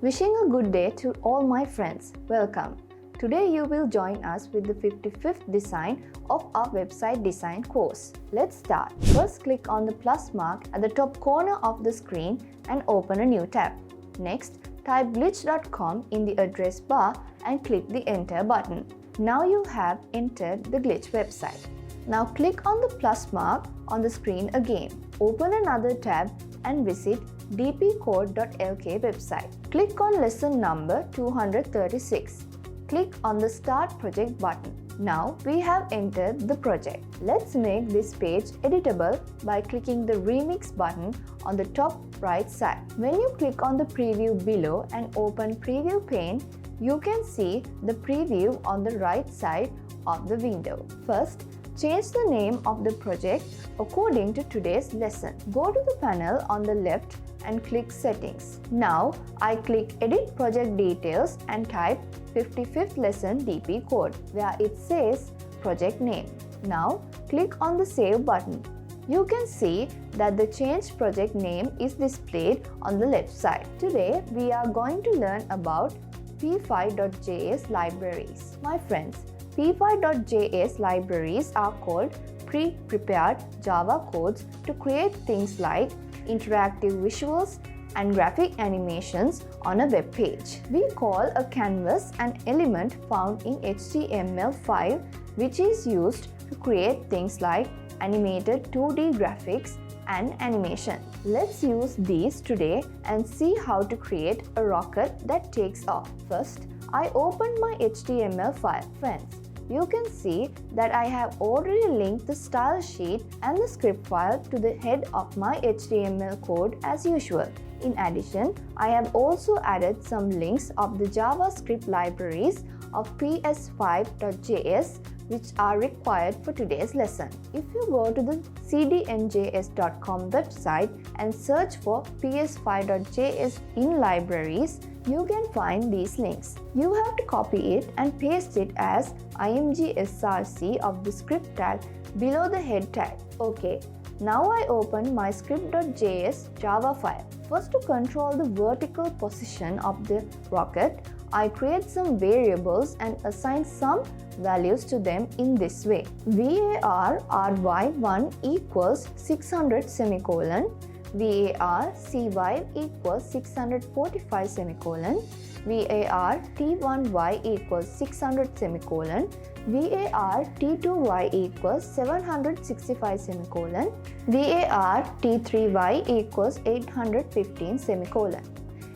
Wishing a good day to all my friends. Welcome. Today you will join us with the 55th design of our website design course. Let's start. First, click on the plus mark at the top corner of the screen and open a new tab. Next, type glitch.com in the address bar and click the enter button. Now you have entered the Glitch website. Now click on the plus mark on the screen again. Open another tab and visit dpcode.lk website. Click on lesson number 236. Click on the Start Project button. Now we have entered the project. Let's make this page editable by clicking the Remix button on the top right side. When you click on the preview below and open Preview pane, you can see the preview on the right side of the window. First, change the name of the project according to today's lesson. Go to the panel on the left and click Settings. Now, I click Edit Project Details and type 55th Lesson DP Code where it says Project Name. Now, click on the Save button. You can see that the changed project name is displayed on the left side. Today, we are going to learn about p5.js libraries. My friends, p5.js libraries are called pre-prepared Java codes to create things like interactive visuals and graphic animations on a web page. We call a canvas an element found in HTML5 which is used to create things like animated 2D graphics and animation. Let's use these today and see how to create a rocket that takes off. First, I opened my HTML file. Friends, you can see that I have already linked the style sheet and the script file to the head of my HTML code as usual. In addition, I have also added some links of the JavaScript libraries of ps5.js which are required for today's lesson. If you go to the cdnjs.com website and search for ps5.js in libraries, you can find these links. You have to copy it and paste it as imgsrc of the script tag below the head tag. Okay, now I open my script.js Java file. First, to control the vertical position of the rocket, I create some variables and assign some values to them in this way. var ry1 equals 600 semicolon, var cy equals 645 semicolon, var t1y equals 600 semicolon, var t2y equals 765 semicolon, var t3y equals 815 semicolon.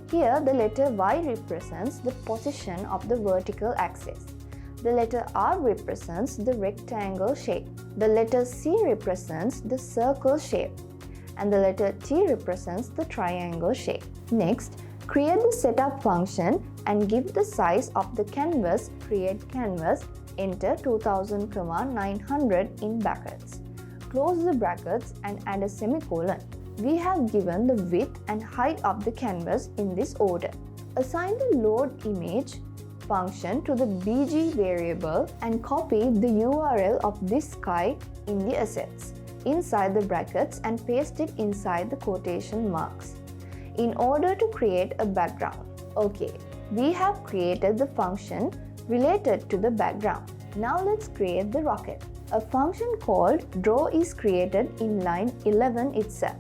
Here, the letter Y represents the position of the vertical axis. The letter R represents the rectangle shape. The letter C represents the circle shape. And the letter T represents the triangle shape. Next, create the setup function and give the size of the canvas, create canvas, enter 2000,900 in brackets. Close the brackets and add a semicolon. We have given the width and height of the canvas in this order. Assign the load image function to the bg variable and copy the URL of this sky in the assets inside the brackets and paste it inside the quotation marks in order to create a background. Okay, we have created the function related to the background. Now let's create the rocket. A function called draw is created in line 11 itself.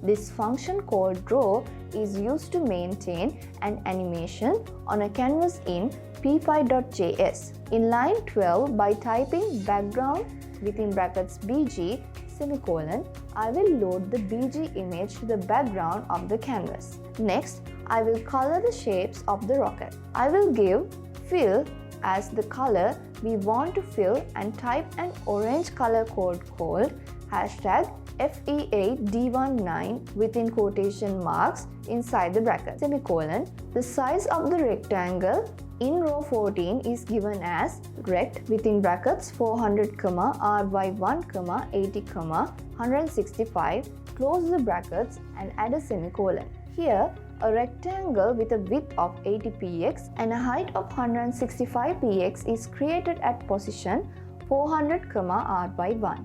This function called draw is used to maintain an animation on a canvas in p5.js. In line 12, by typing background within brackets bg semicolon, I will load the bg image to the background of the canvas. Next, I will color the shapes of the rocket. I will give fill as the color we want to fill and type an orange color code called #FE8D19 within quotation marks inside the bracket, semicolon. The size of the rectangle in row 14 is given as rect within brackets 400, ry1, 80, 165. Close the brackets and add a semicolon. Here, a rectangle with a width of 80 px and a height of 165 px is created at position 400, ry1.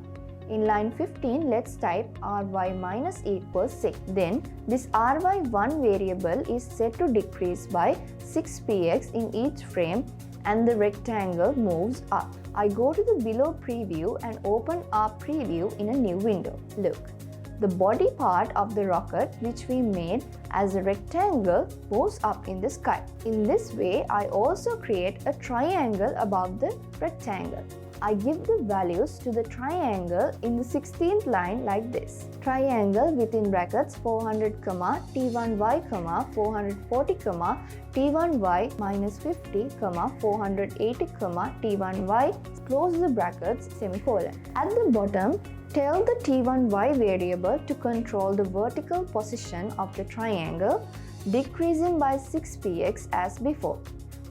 In line 15, let's type ry minus equals 6. Then this ry1 variable is set to decrease by 6px in each frame and the rectangle moves up. I go to the below preview and open our preview in a new window. Look, the body part of the rocket which we made as a rectangle moves up in the sky. In this way, I also create a triangle above the rectangle. I give the values to the triangle in the 16th line like this. Triangle within brackets 400, t1y, 440, t1y minus 50, 480, t1y, close the brackets, semicolon. At the bottom, tell the t1y variable to control the vertical position of the triangle, decreasing by 6px as before.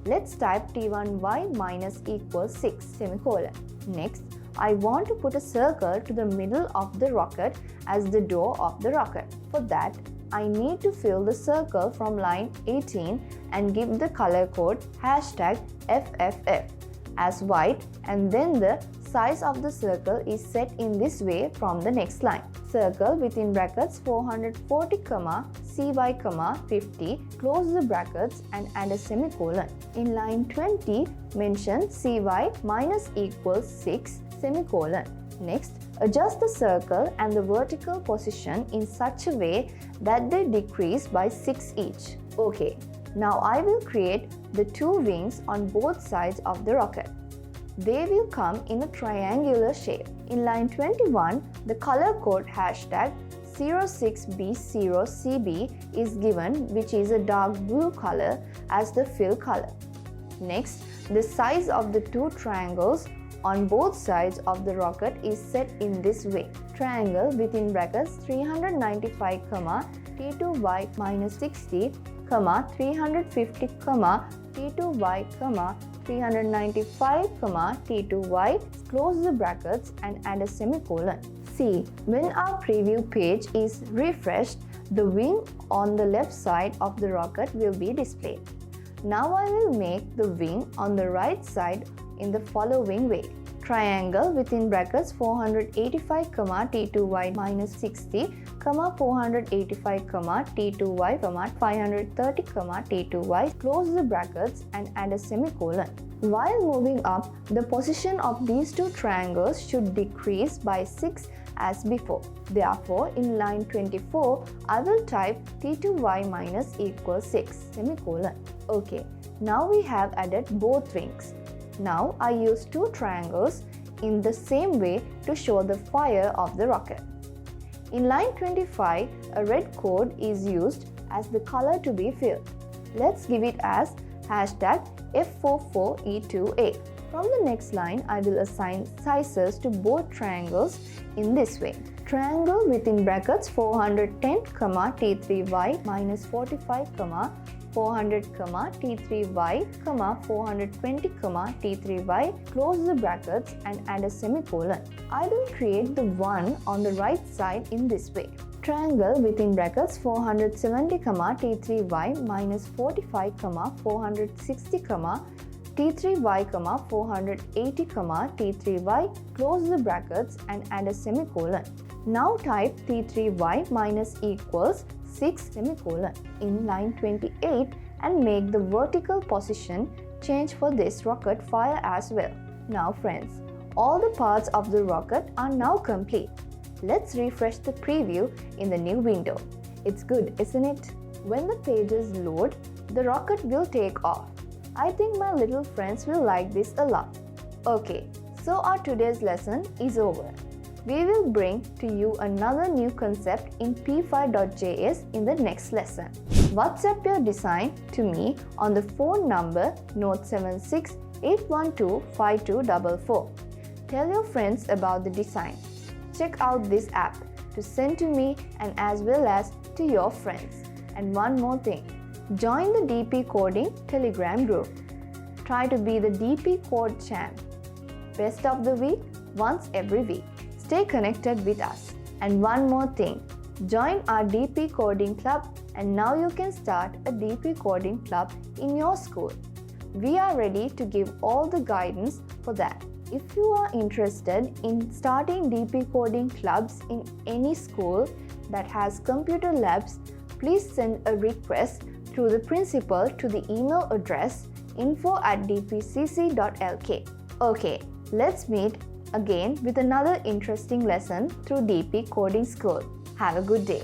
Let's type t1y minus equals 6, semicolon. Next, I want to put a circle to the middle of the rocket as the door of the rocket. For that, I need to fill the circle from line 18 and give the color code #FFF as white, and then the size of the circle is set in this way from the next line. Circle within brackets 440, cy, 50, close the brackets and add a semicolon. In line 20, mention cy minus equals 6, semicolon. Next, adjust the circle and the vertical position in such a way that they decrease by 6 each. Okay, now I will create the two wings on both sides of the rocket. They will come in a triangular shape. In line 21, the color code #06B0CB is given, which is a dark blue color as the fill color. Next, the size of the two triangles on both sides of the rocket is set in this way. Triangle within brackets 395, t2y minus 60, 350, t2y, 395, t2y, close the brackets and add a semicolon. See, when our preview page is refreshed, the wing on the left side of the rocket will be displayed. Now I will make the wing on the right side in the following way. Triangle within brackets 485, t2y minus 60, 485, t2y, 530, t2y, close the brackets and add a semicolon. While moving up, the position of these two triangles should decrease by 6 as before. Therefore, in line 24, I will type t2y minus equals 6, semicolon. Okay, now we have added both wings. Now I use two triangles in the same way to show the fire of the rocket. In line 25, a red code is used as the color to be filled. Let's give it as #F44E2A. From the next line, I will assign sizes to both triangles in this way. Triangle within brackets 410, t3y minus 45, 400, t3y, 420, t3y, close the brackets and add a semicolon. I will create the one on the right side in this way. Triangle within brackets 470, t3y minus 45, 460, t3y, 480, t3y, close the brackets and add a semicolon. Now type t3y minus equals 6, semicolon in line 28 and make the vertical position change for this rocket fire as well. Now friends, all the parts of the rocket are now complete. Let's refresh the preview in the new window. It's good, isn't it? When the pages load, the rocket will take off. I think my little friends will like this a lot. Okay, so our today's lesson is over. We will bring to you another new concept in p5.js in the next lesson. WhatsApp your design to me on the phone number note 76 812 5244. Tell your friends about the design. Check out this app to send to me and as well as to your friends. And one more thing, join the DP Coding Telegram group. Try to be the DP Code champ. Best of the week, once every week. Stay connected with us. And one more thing, join our DP Coding Club and now you can start a DP Coding Club in your school. We are ready to give all the guidance for that. If you are interested in starting DP coding clubs in any school that has computer labs, please send a request through the principal to the email address info@dpcc.lk. Okay, let's meet again with another interesting lesson through DP Coding School. Have a good day.